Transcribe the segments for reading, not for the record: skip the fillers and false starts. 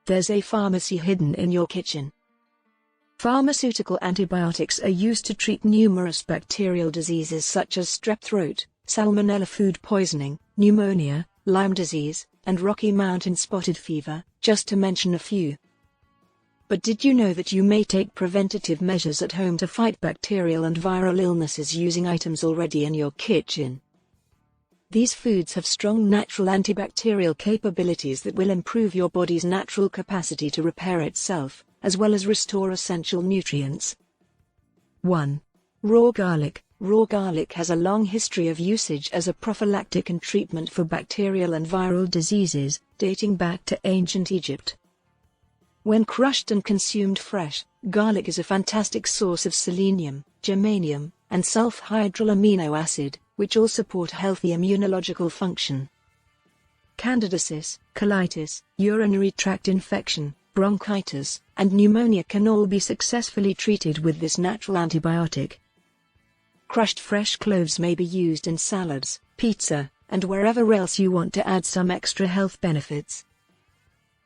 There's a pharmacy hidden in your kitchen. Pharmaceutical antibiotics are used to treat numerous bacterial diseases such as strep throat, salmonella food poisoning, pneumonia, Lyme disease, and Rocky Mountain spotted fever, just to mention a few. But did you know that you may take preventative measures at home to fight bacterial and viral illnesses using items already in your kitchen? These foods have strong natural antibacterial capabilities that will improve your body's natural capacity to repair itself, as well as restore essential nutrients. 1. Raw garlic. Raw garlic has a long history of usage as a prophylactic and treatment for bacterial and viral diseases, dating back to ancient Egypt. When crushed and consumed fresh, garlic is a fantastic source of selenium, germanium, and sulfhydrylamino acid, which all support healthy immunological function. Candidiasis, colitis, urinary tract infection, bronchitis, and pneumonia can all be successfully treated with this natural antibiotic. Crushed fresh cloves may be used in salads, pizza, and wherever else you want to add some extra health benefits.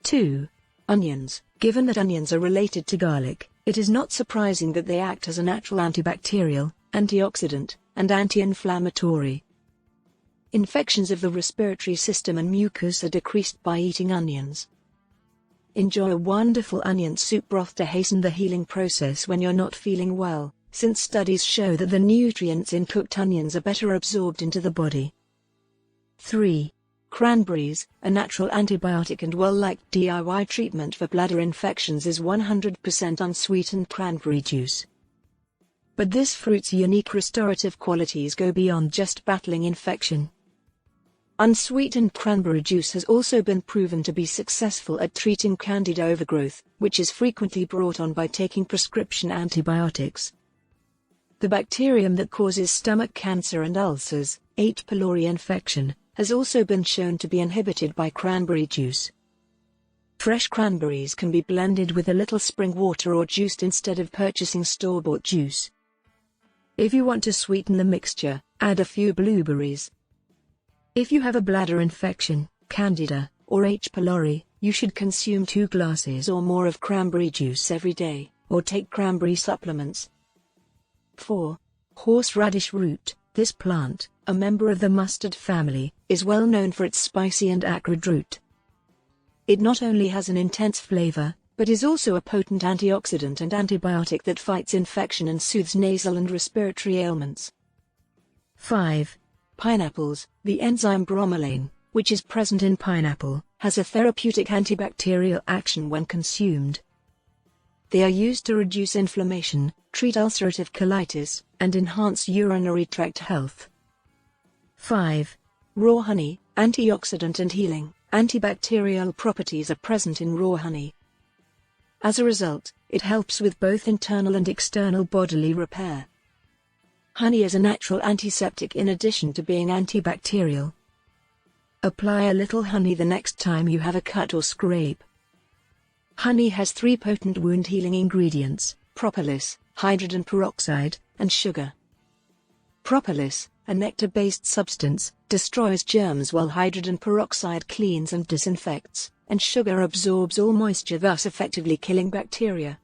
2. Onions. Given that onions are related to garlic, it is not surprising that they act as a natural antibacterial, antioxidant, and anti-inflammatory. Infections of the respiratory system and mucus are decreased by eating onions. Enjoy a wonderful onion soup broth to hasten the healing process when you're not feeling well, since studies show that the nutrients in cooked onions are better absorbed into the body. 3. Cranberries. A natural antibiotic and well-liked DIY treatment for bladder infections is 100% unsweetened cranberry juice. But this fruit's unique restorative qualities go beyond just battling infection. Unsweetened cranberry juice has also been proven to be successful at treating candida overgrowth, which is frequently brought on by taking prescription antibiotics. The bacterium that causes stomach cancer and ulcers, H. pylori infection, has also been shown to be inhibited by cranberry juice. Fresh cranberries can be blended with a little spring water or juiced instead of purchasing store-bought juice. If you want to sweeten the mixture, add a few blueberries. If you have a bladder infection, candida, or H. pylori, you should consume 2 glasses or more of cranberry juice every day, or take cranberry supplements. 4. Horseradish root. This plant, a member of the mustard family, is well known for its spicy and acrid root. It not only has an intense flavor, but is also a potent antioxidant and antibiotic that fights infection and soothes nasal and respiratory ailments. 5. Pineapples. The enzyme bromelain, which is present in pineapple, has a therapeutic antibacterial action when consumed. They are used to reduce inflammation, treat ulcerative colitis, and enhance urinary tract health. 5. Raw honey. Antioxidant and healing, antibacterial properties are present in raw honey. As a result, it helps with both internal and external bodily repair. Honey is a natural antiseptic in addition to being antibacterial. Apply a little honey the next time you have a cut or scrape. Honey has 3 potent wound healing ingredients: propolis, hydrogen peroxide, and sugar. Propolis, a nectar-based substance, destroys germs while hydrogen peroxide cleans and disinfects, and sugar absorbs all moisture, thus effectively killing bacteria.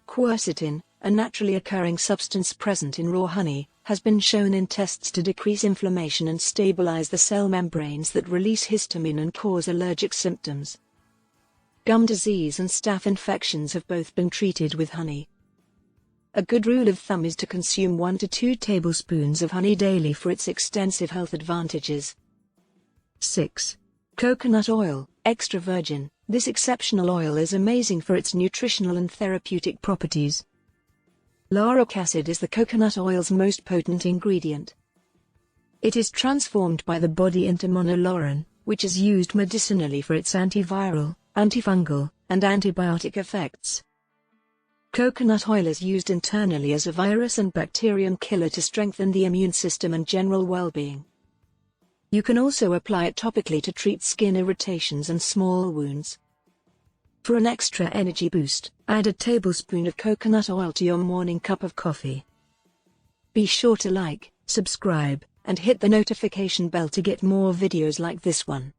Quercetin, a naturally occurring substance present in raw honey, has been shown in tests to decrease inflammation and stabilize the cell membranes that release histamine and cause allergic symptoms. Gum disease and staph infections have both been treated with honey. A good rule of thumb is to consume 1 to 2 tablespoons of honey daily for its extensive health advantages. 6. Coconut oil, extra virgin. This exceptional oil is amazing for its nutritional and therapeutic properties. Lauric acid is the coconut oil's most potent ingredient. It is transformed by the body into monolaurin, which is used medicinally for its antiviral, antifungal, and antibiotic effects. Coconut oil is used internally as a virus and bacterium killer to strengthen the immune system and general well-being. You can also apply it topically to treat skin irritations and small wounds. For an extra energy boost, add a tablespoon of coconut oil to your morning cup of coffee. Be sure to like, subscribe, and hit the notification bell to get more videos like this one.